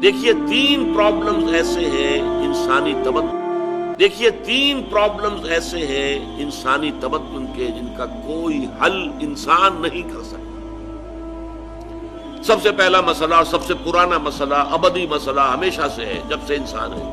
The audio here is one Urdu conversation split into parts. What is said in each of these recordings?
دیکھیے تین پرابلمز ایسے ہیں انسانی تمدن کے جن کا کوئی حل انسان نہیں کر سکتا۔ سب سے پہلا مسئلہ اور سب سے پرانا مسئلہ، ابدی مسئلہ ہمیشہ سے ہے، جب سے انسان ہے،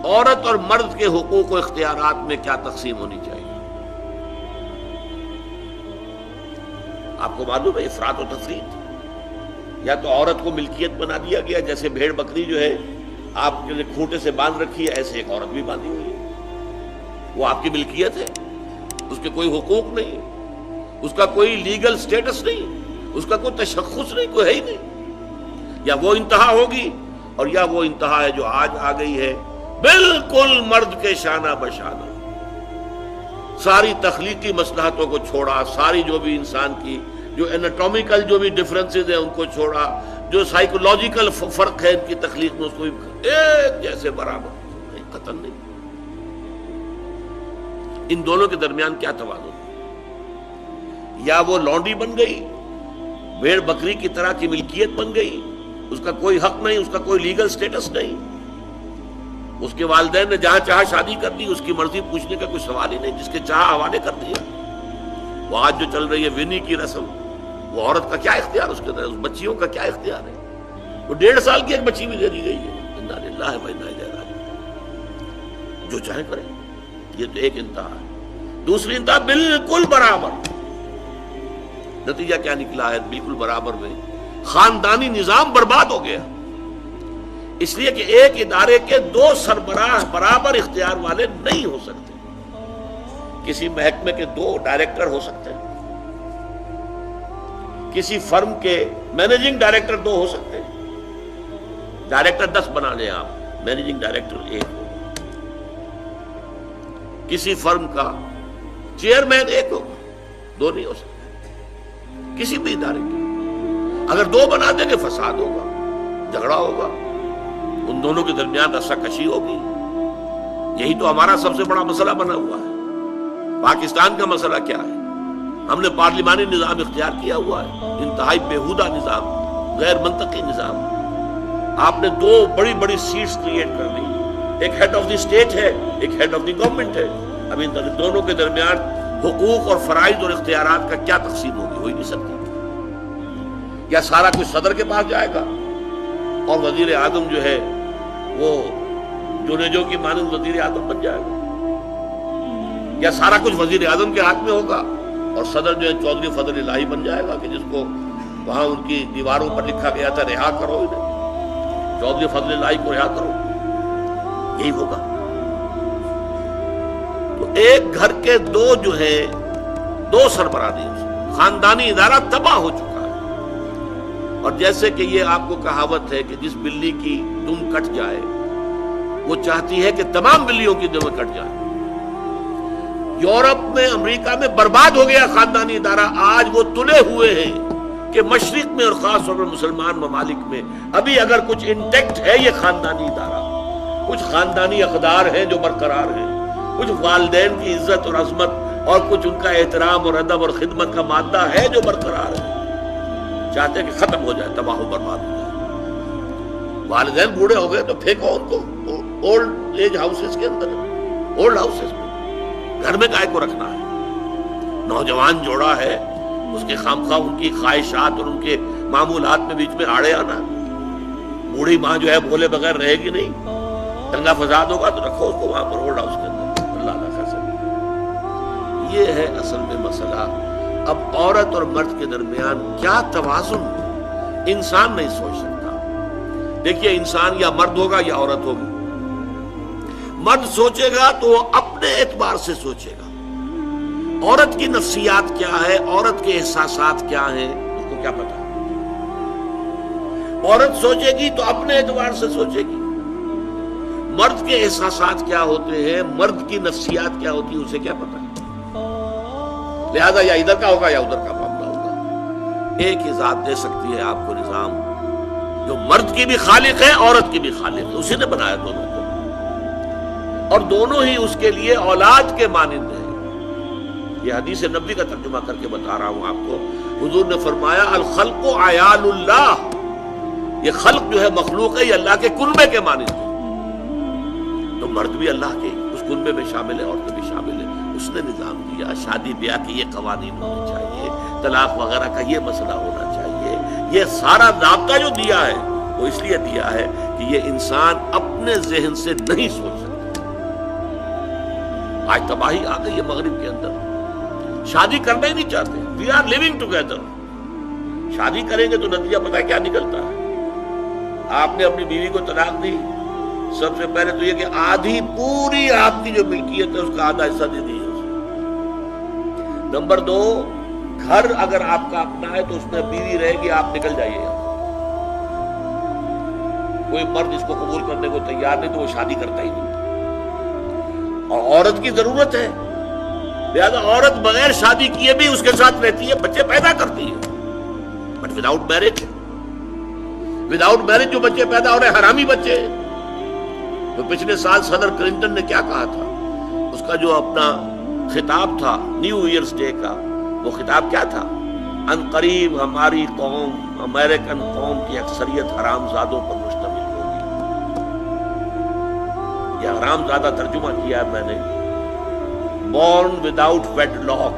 عورت اور مرد کے حقوق و اختیارات میں کیا تقسیم ہونی چاہیے۔ آپ کو معلوم ہے افراط و تفریط، یا تو عورت کو ملکیت بنا دیا گیا، جیسے بھیڑ بکری جو ہے آپ کے لیے کھوٹے سے باندھ رکھی ہے، ایسے ایک عورت بھی باندھی ہوئی ہے، وہ آپ کی ملکیت ہے، اس کے کوئی حقوق نہیں، اس کا کوئی لیگل سٹیٹس نہیں، اس کا کوئی تشخص نہیں، کوئی ہے ہی نہیں۔ یا وہ انتہا ہوگی، اور یا وہ انتہا ہے جو آج آ گئی ہے، بالکل مرد کے شانہ بشانہ، ساری تخلیقی مصلحتوں کو چھوڑا، ساری جو بھی انسان کی جو انیٹومیکل جو بھی ڈفرنسز ہیں ان کو چھوڑا، جو سائیکولوجیکل فرق ہے ان کی تخلیق میں، اس کو ایک جیسے برابر، نہیں قطعاً نہیں۔ ان دونوں کے درمیان کیا توازن ہے؟ یا وہ لونڈی بن گئی، بھیڑ بکری کی طرح کی ملکیت بن گئی، اس کا کوئی حق نہیں، اس کا کوئی لیگل سٹیٹس نہیں، اس کے والدین نے جہاں چاہا شادی کر دی، اس کی مرضی پوچھنے کا کوئی سوال ہی نہیں، جس کے چاہا حوالے کر دیا۔ وہ آج جو چل رہی ہے ونی کی رسم، وہ عورت کا کیا اختیار، اس کے اس بچیوں کا کیا اختیار ہے؟ وہ 1.5 سال کی ایک بچی بھی دے دی گئی ہے، انا للہ و انا الیہ راجعون، جو چاہے کرے۔ یہ تو ایک انتہا ہے۔ دوسری انتہا بالکل برابر، نتیجہ کیا نکلا ہے؟ بالکل برابر میں خاندانی نظام برباد ہو گیا، اس لیے کہ ایک ادارے کے 2 سربراہ برابر اختیار والے نہیں ہو سکتے۔ کسی محکمے کے 2 ڈائریکٹر ہو سکتے ہیں، کسی فرم کے مینیجنگ ڈائریکٹر 2 ہو سکتے ہیں، ڈائریکٹر 10 بنا لیں آپ، مینیجنگ ڈائریکٹر 1 ہو، کسی فرم کا چیئرمین 1 ہوگا، 2 نہیں ہو سکتے کسی بھی ادارے کے۔ اگر 2 بنا دیں گے فساد ہوگا، جھگڑا ہوگا، ان دونوں کے درمیان رسا کشی ہوگی۔ یہی تو ہمارا سب سے بڑا مسئلہ بنا ہوا ہے۔ پاکستان کا مسئلہ کیا ہے؟ ہم نے پارلیمانی نظام اختیار کیا ہوا ہے، انتہائی بیہودہ نظام، غیر منطقی نظام۔ آپ نے 2 بڑی بڑی سیٹس کریٹ کر دی، ایک ہیڈ آف دی اسٹیٹ ہے، ایک ہیڈ آف دی گورنمنٹ ہے۔ اب ان دونوں کے درمیان حقوق اور فرائض اور اختیارات کا کیا تقسیم ہوگی؟ ہو ہی نہیں سکتی۔ یا سارا کچھ صدر کے پاس جائے گا، اور وزیر اعظم جو ہے وہ جونیجو کی مانند وزیر اعظم بن جائے گا، یا سارا کچھ وزیر اعظم کے ہاتھ میں ہوگا، اور صدر جو ہے چودھری فضل الہی بن جائے گا، کہ جس کو وہاں ان کی دیواروں پر لکھا گیا تھا رہا کرو انہیں، چودھری فضل الہی کو رہا کرو، یہی ہوگا۔ تو ایک گھر کے 2 جو ہے 2 سربراہ نہیں، خاندانی ادارہ تباہ ہو چکا ہے۔ اور جیسے کہ یہ آپ کو کہاوت ہے کہ جس بلی کی دم کٹ جائے وہ چاہتی ہے کہ تمام بلیوں کی دمیں کٹ جائیں۔ یورپ میں، امریکہ میں برباد ہو گیا خاندانی ادارہ، آج وہ تلے ہوئے ہیں کہ مشرق میں اور خاص طور پر مسلمان ممالک میں ابھی اگر کچھ انٹیکٹ ہے یہ خاندانی ادارہ، کچھ خاندانی اقدار ہیں جو برقرار ہیں، کچھ والدین کی عزت اور عظمت اور کچھ ان کا احترام اور ادب اور خدمت کا مادہ ہے جو برقرار ہے۔ چاہتے ہیں کہ ختم ہو جائے، تباہ و برباد ہو جائے۔ والدین بوڑھے ہو گئے تو پھینکو ان کو اولڈ ایج ہاؤسز کے اندر، اولڈ ہاؤسز میں، گھر میں کائے کو رکھنا ہے؟ نوجوان جوڑا ہے، اس کے خامخواہ ان کی خواہشات اور ان کے معمولات میں بیچ میں آڑے آنا۔ بوڑھی ماں جو ہے بولے بغیر رہے گی نہیں، دنگا فساد ہوگا تو رکھو اس کو وہاں پر اولڈ ہاؤس کے اندر، اللہ نہ خیال۔ یہ ہے اصل میں مسئلہ۔ اب عورت اور مرد کے درمیان کیا توازن انسان نہیں سوچ سکتا۔ دیکھیے انسان یا مرد ہوگا یا عورت ہوگی۔ مرد سوچے گا تو وہ اپنے اعتبار سے سوچے گا، عورت کی نفسیات کیا ہے، عورت کے احساسات کیا ہیں، اس کو کیا پتا۔ عورت سوچے گی تو اپنے اعتبار سے سوچے گی، مرد کے احساسات کیا ہوتے ہیں، مرد کی نفسیات کیا ہوتی ہے، اسے کیا پتا۔ لہذا یا ادھر کا ہوگا یا ادھر کا معاملہ ہوگا۔ ایک ہی ذات دے سکتی ہے آپ کو نظام، جو مرد کی بھی خالق ہے، عورت کی بھی خالق ہے، اسی نے بنایا دونوں کو، اور دونوں ہی اس کے لیے اولاد کے مانند ہیں۔ یہ حدیث نبوی کا ترجمہ کر کے بتا رہا ہوں آپ کو۔ حضور نے فرمایا الخلق عیال اللہ، یہ خلق جو ہے مخلوق ہے، یہ اللہ کے کنبے کے مانند ہے، تو مرد بھی اللہ کے اس کنبے میں شامل ہے، عورتیں بھی شامل ہے۔ اس نے نظام دیا، شادی بیاہ کے یہ قوانین ہونے چاہیے، طلاق وغیرہ کا یہ مسئلہ ہونا چاہیے، یہ سارا ضابطہ جو دیا ہے وہ اس لیے دیا ہے کہ یہ انسان اپنے ذہن سے نہیں سوچ سکتا۔ آج تباہی آ گئی ہے مغرب کے اندر، شادی کرنا ہی نہیں چاہتے۔ وی آر لیونگ ٹوگیدر، شادی کریں گے تو نتیجہ پتہ کیا نکلتا ہے؟ آپ نے اپنی بیوی کو طلاق دی، سب سے پہلے تو یہ کہ آدھی پوری آپ کی جو ملکیت ہے اس کا آدھا حصہ دے دیجیے۔ نمبر 2، گھر اگر آپ کا اپنا ہے تو اس میں بیوی رہے گی، آپ نکل جائیے گا۔ کوئی مرد اس کو قبول کرنے کو تیار نہیں تو وہ شادی کرتا ہی نہیں۔ اور عورت کی ضرورت ہے، لہذا عورت بغیر شادی کیے بھی اس کے ساتھ رہتی ہے، بچے پیدا کرتی ہے، بٹ وداؤٹ میرج جو بچے پیدا ہو رہے ہیں حرامی بچے۔ تو پچھلے سال صدر کلنٹن نے کیا کہا تھا؟ اس کا جو اپنا خطاب تھا نیو ایئرز ڈے کا، وہ خطاب کیا تھا؟ ان قریب ہماری قوم، امریکن قوم کی اکثریت حرام زادوں پر مشتمل ہوگی۔ یہ حرام زادہ ترجمہ کیا ہے میں نے، بورن وداؤٹ ویڈ لاک،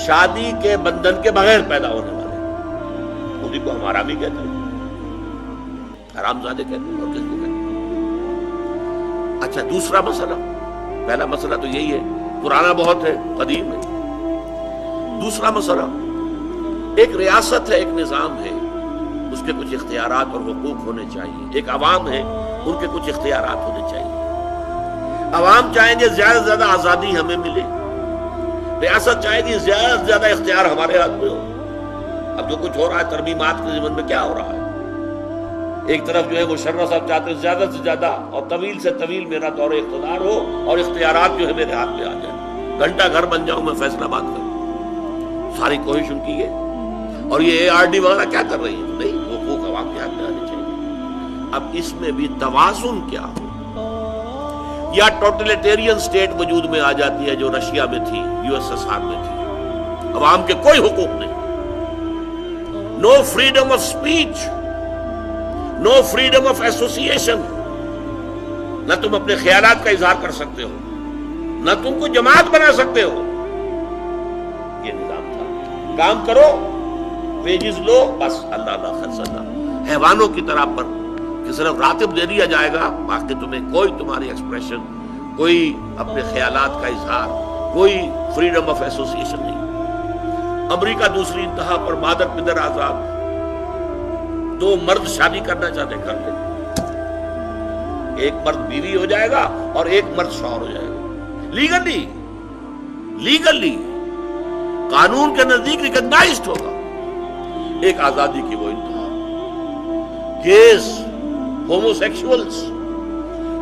شادی کے بندھن کے بغیر پیدا ہونے والے، انہیں کو ہم حرامی کہتے ہیں، حرام زادے کہتے ہیں، اور کس کو کہتے ہیں؟ اچھا، دوسرا مسئلہ، پہلا مسئلہ تو یہی ہے، پرانا بہت ہے، قدیم ہے۔ دوسرا مسئلہ، ایک ریاست ہے، ایک نظام ہے، اس کے کچھ اختیارات اور حقوق ہونے چاہیے، ایک عوام ہے، ان کے کچھ اختیارات ہونے چاہیے۔ عوام چاہیں گے زیادہ سے زیادہ آزادی ہمیں ملے، ریاست چاہے گی زیادہ سے زیادہ اختیار ہمارے ہاتھ میں ہو۔ اب جو کچھ ہو رہا ہے ترمیمات کے ضمن میں، کیا ہو رہا ہے؟ ایک طرف جو ہے مشرف صاحب چاہتے ہیں زیادہ سے زیادہ اور طویل سے طویل میرا دور اقتدار ہو اور اختیارات جو ہے میرے ہاتھ میں آ جائیں، گھنٹہ گھر بن جاؤں میں فیصلہ بات کروں۔ ساری کوشش ان کی ہے، اور یہ ARD وغیرہ کیا کر رہی ہے؟ نہیں، حقوق عوام کے ہاتھ میں آنے چاہیے۔ اب اس میں بھی توازن کیا ہو؟ یا ٹوٹلیٹیرین سٹیٹ وجود میں آ جاتی ہے جو رشیا میں تھی، USSR میں تھی، عوام کے کوئی حقوق نہیں، no freedom of speech, no freedom of association, نہ تم اپنے خیالات کا اظہار کر سکتے ہو، نہ تم کو جماعت بنا سکتے ہو۔ یہ نظام تھا، کام کرو، ویجز لو، بس اللہ لا خرچ اللہ، حیوانوں کی طرح پر کہ صرف راتب دے دیا جائے گا، باقی تمہیں کوئی تمہاری ایکسپریشن، کوئی اپنے خیالات کا اظہار، کوئی فریڈم آف ایسوسیشن نہیں۔ امریکہ دوسری انتہا پر، مادر پدر آزاد، 2 مرد شادی کرنا چاہتے کر لیں، ایک مرد بیوی ہو جائے گا اور ایک مرد شوہر ہو جائے گا، لیگلی قانون کے نزدیک ریکگنائزڈ ہوگا۔ ایک آزادی کی وہ انتہا، گیز، ہومو سیکشولز،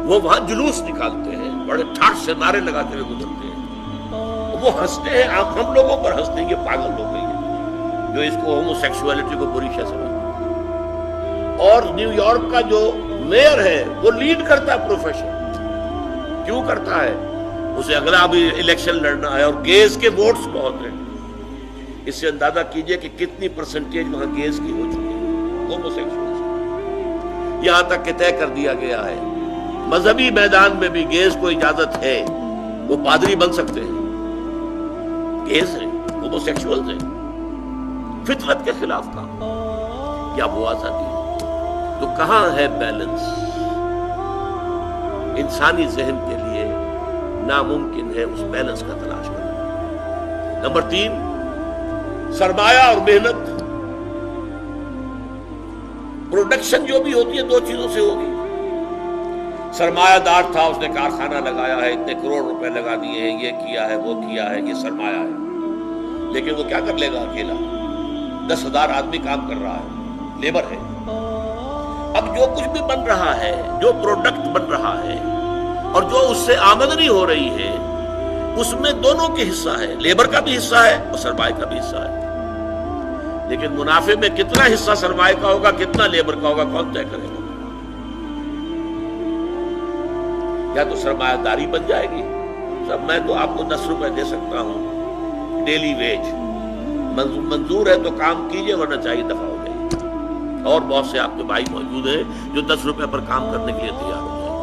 وہ وہاں جلوس نکالتے ہیں، بڑے ٹھاٹ سے نعرے لگاتے ہوئے گزرتے ہیں، وہ ہنستے ہیں، ہم لوگوں پر ہنستے ہیں، یہ پاگل ہو گئی ہے جو اس کو ہومو سیکشولیٹی کو بری شے سمجھتے ہیں۔ اور نیو یارک کا جو میئر ہے وہ لیڈ کرتا ہے پروفیشن، کیوں کرتا ہے؟ اسے اگلا بھی الیکشن لڑنا ہے، اور گیز کے ووٹس بہت ہیں، اس سے اندازہ کیجئے کہ کتنی پرسنٹیج وہاں گیز کی ہو چکی ہے، ہومو سیکشولز۔ یہاں تک کہ طے کر دیا گیا ہے مذہبی میدان میں بھی گیز کو اجازت ہے، وہ پادری بن سکتے ہیں، گیز ہے، ہومو سیکشولز ہیں، فطرت کے خلاف کام، کیا وہ آزادی ہے؟ تو کہاں ہے بیلنس؟ انسانی ذہن کے لیے ناممکن ہے اس بیلنس کا تلاش کرنا۔ نمبر 3، سرمایہ اور محنت، پروڈکشن جو بھی ہوتی ہے 2 چیزوں سے ہوگی۔ سرمایہ دار تھا، اس نے کارخانہ لگایا ہے، اتنے کروڑ روپے لگا دیے ہیں، یہ کیا ہے، وہ کیا ہے، یہ سرمایہ ہے، لیکن وہ کیا کر لے گا اکیلا؟ 10,000 آدمی کام کر رہا ہے، لیبر ہے۔ اب جو کچھ بھی بن رہا ہے، جو پروڈکٹ بن رہا ہے اور جو اس سے آمدنی ہو رہی ہے، اس میں دونوں کے حصہ ہے، لیبر کا بھی حصہ ہے اور سرمایہ کا بھی حصہ ہے، لیکن منافع میں کتنا حصہ سرمایہ کا ہوگا، کتنا لیبر کا ہوگا، کون طے کرے گا؟ یا تو سرمایہ داری بن جائے گی، سب میں تو آپ کو 10 روپے دے سکتا ہوں ڈیلی ویج، منظور ہے تو کام کیجئے ورنہ چاہیے دفع ہو جائے، اور بہت سے آپ کے بھائی موجود ہیں جو 10 روپے پر کام کرنے کے لیے تیار ہو جائیں گے۔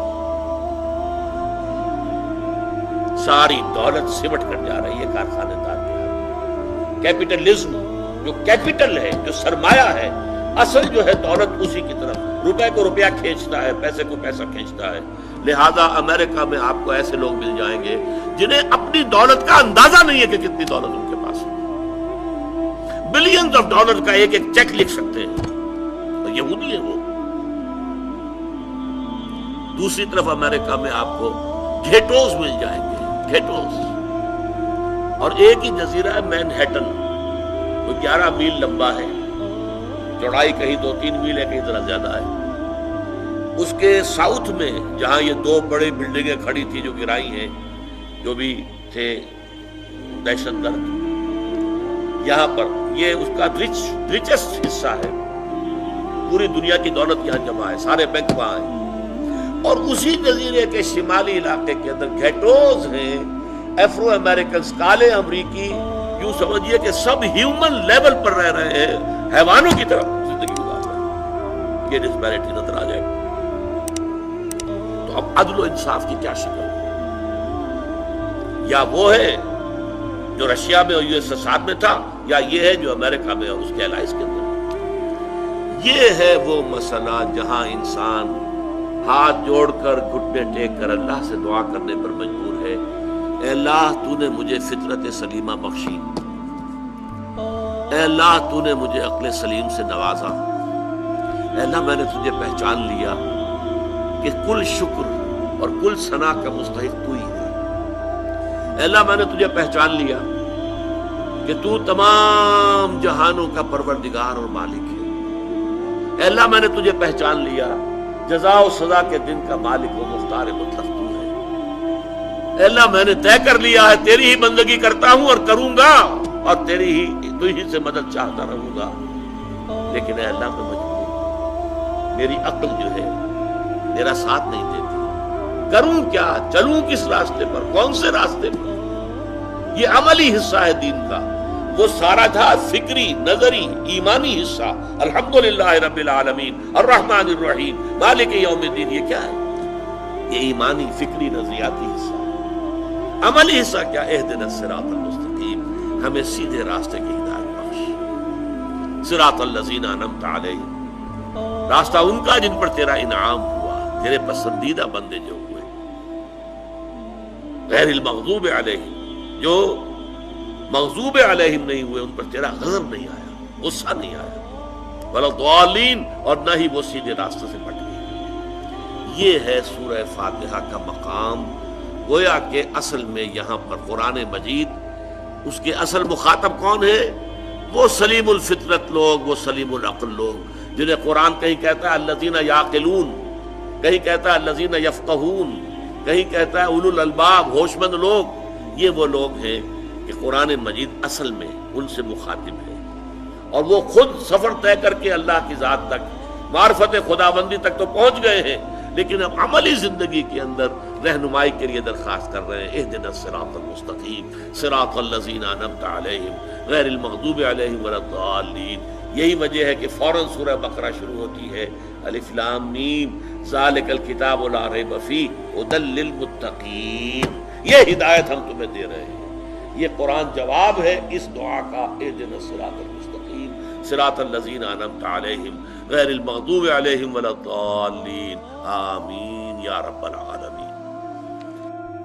ساری دولت سمٹ کر جا رہی ہے کارخانے دار کے ہاتھ۔ کیپٹلزم جو کیپٹل ہے، جو سرمایہ ہے، اصل جو ہے دولت اسی کی طرف، روپے کو روپیہ کھینچتا ہے، پیسے کو پیسہ کھینچتا ہے۔ لہذا امریکہ میں آپ کو ایسے لوگ مل جائیں گے جنہیں اپنی دولت کا اندازہ نہیں ہے کہ کتنی دولت ان کے پاس ہے، بلینز آف ڈالر کا ایک ایک چیک لکھ سکتے ہیں، تو یہودی ہیں وہ۔ دوسری طرف امریکہ میں آپ کو گھیٹوز مل جائیں گے، گھیٹوز، اور ایک ہی جزیرہ ہے مینہٹن، وہ 11 میل لمبا ہے، چوڑائی کہیں 2-3 میل ہے، کہیں ذرا زیادہ ہے۔ اس کے ساؤتھ میں جہاں یہ 2 بڑی بلڈنگیں کھڑی تھی جو گرائی ہیں، جو بھی تھے دہشت گرد، یہاں پر یہ اس کا ریچسٹ حصہ ہے، پوری دنیا کی دولت یہاں جمع ہے، سارے بینک وہاں ہیں۔ اور اسی جزیرے کے شمالی علاقے کے اندر گھیٹوز ہیں، ایفرو امریکنز، کالے امریکی، یوں سمجھیے کہ سب ہیومن لیول پر رہ رہے ہیں، حیوانوں کی طرح زندگی گزار رہے ہیں۔ یہ ڈسپیرٹی نظر آ جائے گی۔ تو اب عدل و انصاف کی کیا شکل ہے؟ یا وہ ہے جو رشیا میں اور USSR میں تھا، یا یہ ہے جو امریکہ میں اور اس کے الائز کے اندر۔ یہ ہے وہ مسئلہ جہاں انسان ہاتھ جوڑ کر، گھٹنے ٹیک کر اللہ سے دعا کرنے پر مجبور ہے، اے اللہ تو نے مجھے فطرت سلیمہ بخشی، اے اللہ تو نے مجھے عقل سلیم سے نوازا، اے اللہ میں نے تجھے پہچان لیا کہ کل شکر اور کل ثنا کا مستحق تو ہی ہے، اے اللہ میں نے تجھے پہچان لیا کہ تو تمام جہانوں کا پروردگار اور مالک ہے، اے اللہ میں نے تجھے پہچان لیا جزا و سزا کے دن کا مالک و مختار مطلق تو ہے، اے اللہ میں نے طے کر لیا ہے تیری ہی بندگی کرتا ہوں اور کروں گا، اور تو ہی سے مدد چاہتا رہوں گا، لیکن اے اللہ میں مجبور ہوں، میری عقل جو ہے میرا ساتھ نہیں دیتی، کروں کیا، چلوں کس راستے پر، کون سے راستے پر؟ یہ عملی حصہ ہے دین کا، وہ سارا تھا فکری، نظری، ایمانی حصہ، الحمدللہ رب العالمین الرحمن الرحیم مالک یوم الدین، یہ کیا ہے؟ یہ ایمانی، فکری، نظریاتی حصہ ہے۔ عملی حصہ کیا؟ اہدنا الصراط المستقیم، ہمیں سیدھے راستے کی ہدایت بخش، صراط الذین انعمت علیہم، راستہ ان کا جن پر تیرا انعام ہوا، تیرے پسندیدہ بندے جو ہوئے، غیر المغضوب علیہم، جو مغضوب علیہم نہیں ہوئے، ان پر تیرا غضب نہیں آیا، غصہ نہیں آیا، ولا الضالین، اور نہ ہی وہ سیدھے راستے سے بٹ گئے۔ یہ ہے سورہ فاتحہ کا مقام۔ گویا کہ اصل میں یہاں پر قرآن مجید، اس کے اصل مخاطب کون ہے؟ وہ سلیم الفطرت لوگ، وہ سلیم العقل لوگ، جنہیں قرآن کہیں کہتا ہے الذین یعقلون، کہیں کہتا ہے الذین یفقہون، کہیں کہتا ہے اولو الالباب، ہوش مند لوگ۔ یہ وہ لوگ ہیں کہ قرآن مجید اصل میں ان سے مخاطب ہے، اور وہ خود سفر طے کر کے اللہ کی ذات تک، معرفت خداوندی تک تو پہنچ گئے ہیں، لیکن اب عملی زندگی کے اندر رہنمائی کے لیے درخواست کر رہے ہیں، اہدنا الصراط المستقیم صراط الذین انعمت علیہم غیر المغضوب علیہم ولا الضالین۔ یہی وجہ ہے کہ فوراً سورہ بقرہ شروع ہوتی ہے، الف لام میم ذالک الکتاب لا ریب فیہ ھدی للمتقین، یہ ہدایت ہم تمہیں دے رہے ہیں۔ یہ قرآن جواب ہے اس دعا کا، اہدنا الصراط المستقیم صراط الذین انعمت علیہم غیر المغضوب علیہم ولا الضالین، آمین یا رب العالمین۔